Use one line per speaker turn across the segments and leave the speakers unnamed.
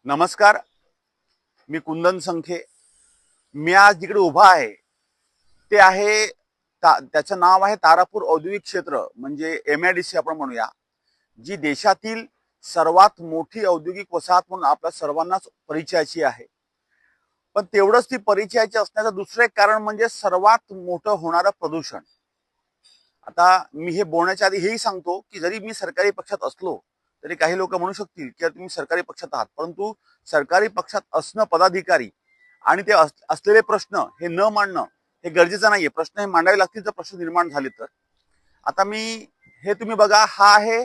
नमस्कार. मी कुंदन संखे. मी आज जिकडे उभा आहे ते आहे त्याचं नाव आहे तारापूर औद्योगिक क्षेत्र, म्हणजे MIDC आपण म्हणूया, जी देशातील सर्वात मोठी औद्योगिक वसाहत म्हणून आपल्या सर्वांनाच परिचयाची आहे. पण तेवढंच ती परिचयाची असण्याचं दुसरं एक कारण म्हणजे सर्वात मोठं होणारं प्रदूषण. आता मी हे बोलण्याच्या आधी हेही सांगतो की जरी मी सरकारी पक्षात असलो तरी काही लोक म्हणू शकतील की तुम्ही सरकारी पक्षात आहात, परंतु सरकारी पक्षात असणं पदाधिकारी आणि ते असलेले प्रश्न हे न मांडणं हे गरजेचं नाहीये. प्रश्न हे मांडावे लागतील जर प्रश्न निर्माण झाले तर. आता मी हे तुम्ही बघा, हा आहे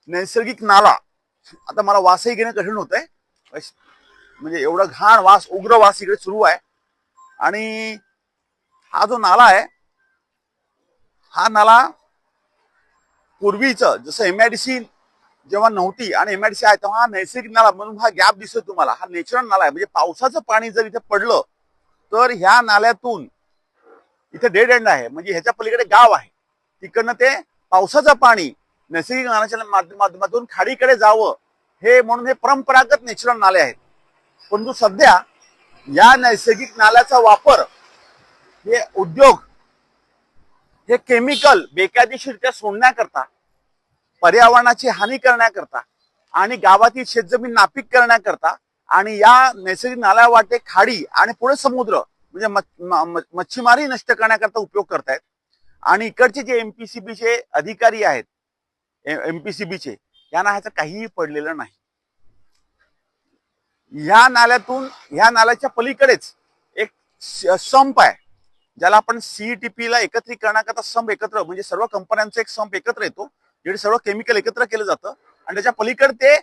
नैसर्गिक नाला. आता मला वासही घेणं कठीण होत आहे, म्हणजे एवढा घाण वास, उग्र वास इकडे सुरू आहे. आणि हा जो नाला आहे, हा नाला पूर्वीचं जसं MIDC जेव्हा नव्हती आणि MIDC आहे तेव्हा हा नैसर्गिक नाला म्हणून हा गॅप दिसतोय तुम्हाला, हा नॅचरल नाला आहे. म्हणजे पावसाचं पाणी जर इथे पडलं तर ह्या नाल्यातून इथे डेड एंड आहे, म्हणजे ह्याच्या पलीकडे गाव आहे, तिकडनं ते पावसाचं पाणी नैसर्गिक नाल्याच्या माध्यमातून खाडीकडे जावं हे म्हणून हे परंपरागत नॅचरल नाले आहेत. परंतु सध्या या नैसर्गिक नाल्याचा वापर हे उद्योग हे केमिकल बेकायदेशीररित्या सोडण्याकरता, पर्यावरणाची हानी करण्याकरता आणि गावातील शेतजमीन नापीक करण्याकरता आणि या नैसर्गिक नाल्या वाटे खाडी आणि पुढे समुद्र म्हणजे मच्छीमारी नष्ट करण्याकरता उपयोग करतायत. आणि इकडचे जे MPCBचे अधिकारी आहेत, MPCBचे, यांना ह्याचं काहीही पडलेलं नाही. ह्या नाल्याच्या पलीकडेच एक संप आहे, ज्याला आपण CETP ला एकत्रित करण्याकरता संप एकत्र, म्हणजे सर्व कंपन्यांचा एक संप एकत्र येतो, जेथे सर्व केमिकल एकत्र केलं जातं आणि त्याच्या पलीकडे ते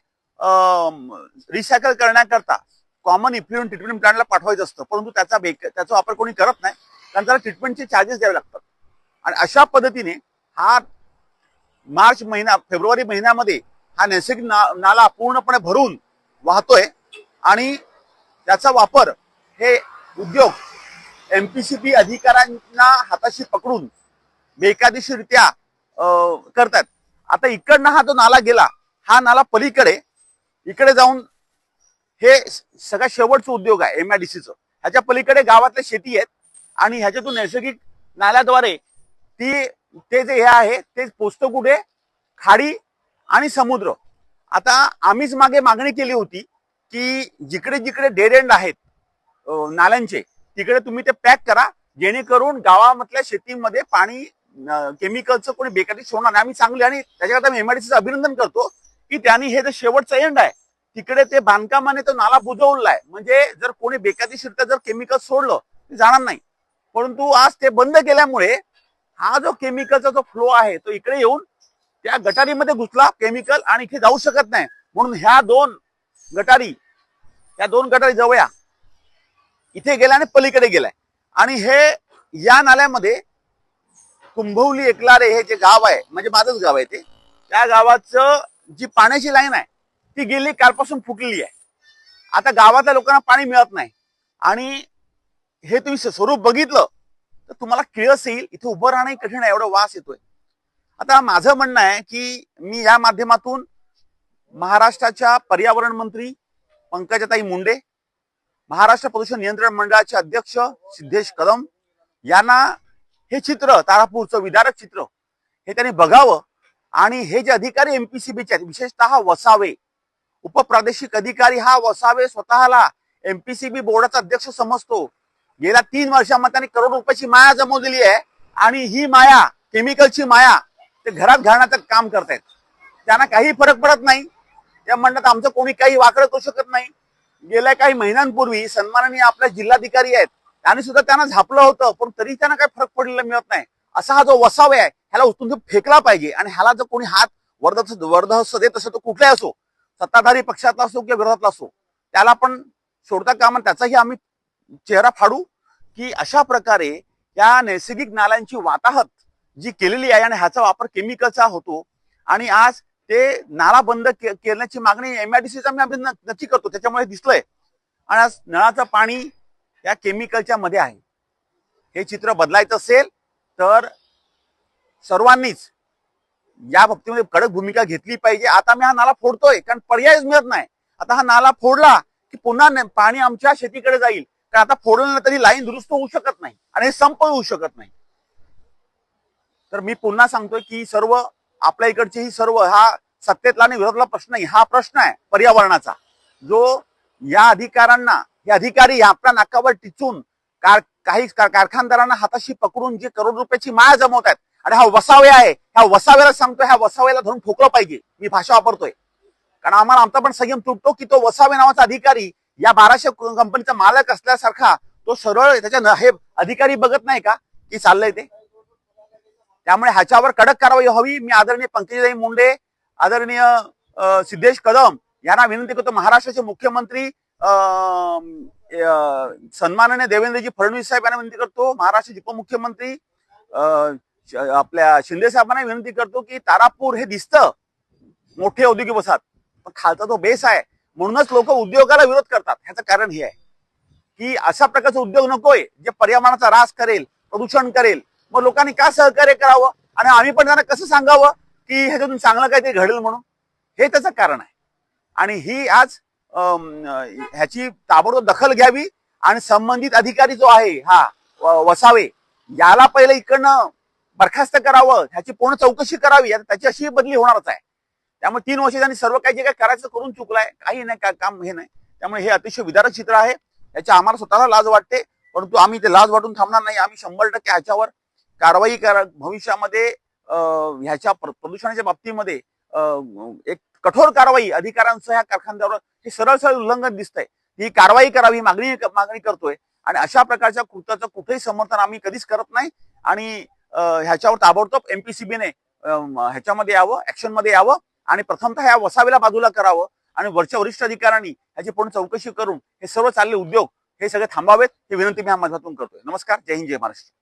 रिसायकल करण्याकरता कॉमन इफ्लुएंट ट्रीटमेंट प्लांटला पाठवायचं असतं. परंतु त्याचा वापर कोणी करत नाही, कारण त्याला ट्रीटमेंटचे चार्जेस द्यावे लागतात. आणि अशा पद्धतीने हा फेब्रुवारी महिन्यामध्ये हा नैसर्गिक नाला पूर्णपणे भरून वाहतोय आणि त्याचा वापर हे उद्योग MPCB अधिकाऱ्यांना हाताशी पकडून बेकायदेशीररित्या करतात. आता इकडनं हा जो नाला गेला, हा नाला पलीकडे इकडे जाऊन हे सगळा शेवटचा उद्योग आहे MIDCचं. ह्याच्या पलीकडे गावातल्या शेती आहेत आणि ह्याच्यातून नैसर्गिक नाल्याद्वारे ते जे हे आहे ते पोचतं कुठे? खाडी आणि समुद्र. आता आम्हीच मागे मागणी केली होती की जिकडे जिकडे डेड एंड आहेत नाल्यांचे, तिकडे तुम्ही ते पॅक करा, जेणेकरून गावामधल्या शेतीमध्ये पाणी केमिकलचं कोणी बेकारी सोडणार नाही. आम्ही चांगले, आणि त्याच्याकरता मी MIDCचं अभिनंदन करतो की त्यांनी हे जे शेवटचं एंड आहे तिकडे ते बांधकामाने तो नाला बुजवलाय, म्हणजे जर कोणी बेकायदेशीररित्या जर केमिकल सोडलं ते जाणार नाही. परंतु आज ते बंद केल्यामुळे हा जो केमिकलचा जो फ्लो आहे तो इकडे येऊन त्या गटारीमध्ये घुसला केमिकल आणि इथे जाऊ शकत नाही. म्हणून ह्या दोन गटारी जवळ इथे गेल्या आणि पलीकडे गेलाय. आणि हे या नाल्यामध्ये कुंभवली एकलारे हे जे गाव आहे, म्हणजे माझंच गाव आहे ते, त्या गावाचं जी पाण्याची लाईन आहे ती गेली कालपासून फुटलेली आहे. आता गावातल्या लोकांना पाणी मिळत नाही. आणि हे तुम्ही स्वरूप बघितलं तर तुम्हाला किळस येईल, इथे उभं राहणं कठीण आहे, एवढा वास येतोय. आता माझं म्हणणं आहे की मी या माध्यमातून महाराष्ट्राच्या पर्यावरण मंत्री पंकजाताई मुंडे, महाराष्ट्र प्रदूषण नियंत्रण मंडळाचे अध्यक्ष सिद्धेश कदम यांना हे चित्र, तारापूरचं विदारक चित्र, हे त्यांनी बघावं. आणि हे जे अधिकारी MPCBचे आहेत, विशेषतः वसावे उपप्रादेशिक अधिकारी, हा वसावे स्वतःला MPCB बोर्डाचा अध्यक्ष समजतो. गेल्या 3 वर्षांमध्ये त्यांनी करोड रुपयाची माया जमवलेली आहे आणि ही माया, केमिकलची माया, ते घरात घालण्याचं काम करतायत. त्यांना काही फरक पडत नाही. त्या म्हणतात आमचं कोणी काही वाकडं करू शकत नाही. गेल्या काही महिन्यांपूर्वी सन्माननीय आपल्या जिल्हाधिकारी आहेत, त्यांनी सुद्धा त्यांना झापलं होतं, पण तरी त्यांना काही फरक पडलेला मिळत नाही. असा हा जो वसावे आहे ह्याला उचलून फेकला पाहिजे. आणि ह्याला जर कोणी हात वर्धहस्त देत असेल तर कुठलाही असो, सत्ताधारी पक्षातला असो किंवा विरोधातला असो, त्याला आपण सोडता कामा त्याचाही आम्ही चेहरा फाडू. की अशा प्रकारे या नैसर्गिक नाल्यांची वाताहत जी केलेली आहे आणि ह्याचा वापर केमिकलचा होतो, आणि आज ते नाला बंद करण्याची मागणी MIDCचा मी नक्की करतो, त्याच्यामुळे दिसलंय. आणि आज नळाचं पाणी या केमिकलच्या मध्ये आहे. हे चित्र बदलायचं असेल तर सर्वांनीच या बाबतीमध्ये कडक भूमिका घेतली पाहिजे. आता मी हा नाला फोडतोय कारण पर्यायच मिळत नाही. आता हा नाला फोडला की पुन्हा पाणी आमच्या शेतीकडे जाईल, कारण आता फोडलं तरी लाईन दुरुस्त होऊ शकत नाही आणि हे संप होऊ शकत नाही. तर मी पुन्हा सांगतोय की सर्व आपल्या इकडचे ही सर्व हा सत्तेतला आणि विरोधातला प्रश्न नाही, हा प्रश्न आहे पर्यावरणाचा, जो या अधिकाऱ्यांना हे अधिकारी आपल्या नाकावर टिचून काही कारखानदारांना हाताशी पकडून जे करोड रुपयाची माया जमवत आहेत. आणि हा वसावे आहे, ह्या वसाव्याला सांगतोय, ह्या वसाव्याला धरून ठोकलं पाहिजे. मी भाषा वापरतोय कारण आम्हाला आमचा पण संयम तुटतो की तो वसावे नावाचा अधिकारी या 1200 कंपनीचा मालक असल्यासारखा तो सरळ त्याच्या हे अधिकारी बघत नाही का की चाललंय ते. त्यामुळे ह्याच्यावर कडक कारवाई व्हावी. मी आदरणीय पंकजाताई मुंडे, आदरणीय सिद्धेश कदम यांना विनंती करतो. महाराष्ट्राचे मुख्यमंत्री सन्माननीय देवेंद्रजी फडणवीस साहेब यांना विनंती करतो. महाराष्ट्राचे उपमुख्यमंत्री आपल्या शिंदे साहेबांना विनंती करतो की तारापूर हे दिसतं मोठे औद्योगिक वसाहत, पण खालचा तो बेस आहे. म्हणूनच लोक उद्योगाला विरोध करतात. ह्याचं कारण हे आहे की अशा प्रकारचा उद्योग नकोय जे पर्यावरणाचा ऱ्हास करेल, प्रदूषण करेल. मग लोकांनी का सहकार्य करावं आणि आम्ही पण त्यांना कसं सांगावं की ह्याच्यातून चांगलं काहीतरी घडेल म्हणून. हे त्याचं कारण आहे. आणि ही आज ह्याची ताबडतोब दखल घ्यावी आणि संबंधित अधिकारी जो आहे हा वसावे याला पहिले इकडनं बरखास्त करावं, ह्याची पूर्ण चौकशी करावी. त्याची अशी बदली होणारच आहे. त्यामुळे 3 वर्ष त्यांनी सर्व काही जे काही करायचं करून चुकलाय, काही नाही काम हे नाही. त्यामुळे हे अतिशय विदारक चित्र आहे. याची आम्हाला स्वतःला लाज वाटते, परंतु आम्ही ते लाज वाटून थांबणार नाही. आम्ही 100% ह्याच्यावर कारवाई करा. भविष्यामध्ये ह्याच्या प्रदूषणाच्या बाबतीमध्ये एक कठोर कारवाई अधिकाऱ्यांसह ह्या कारखानदारावर हे सरळ उल्लंघन दिसतंय. ही कारवाई करावी मागणी करतोय. आणि अशा प्रकारच्या कृत्याचं कुठेही समर्थन आम्ही कधीच करत नाही. आणि ह्याच्यावर ताबडतोब एमपीसीबीने ह्याच्यामध्ये यावं, ऍक्शन मध्ये यावं आणि प्रथमतः ह्या वसावेला बाजूला करावं आणि वरच्या वरिष्ठ अधिकाऱ्यांनी ह्याची पूर्ण चौकशी करून हे सर्व चालले उद्योग हे सगळे थांबावेत. ही विनंती मी या माध्यमातून करतोय. नमस्कार. जय हिंद, जय महाराष्ट्र.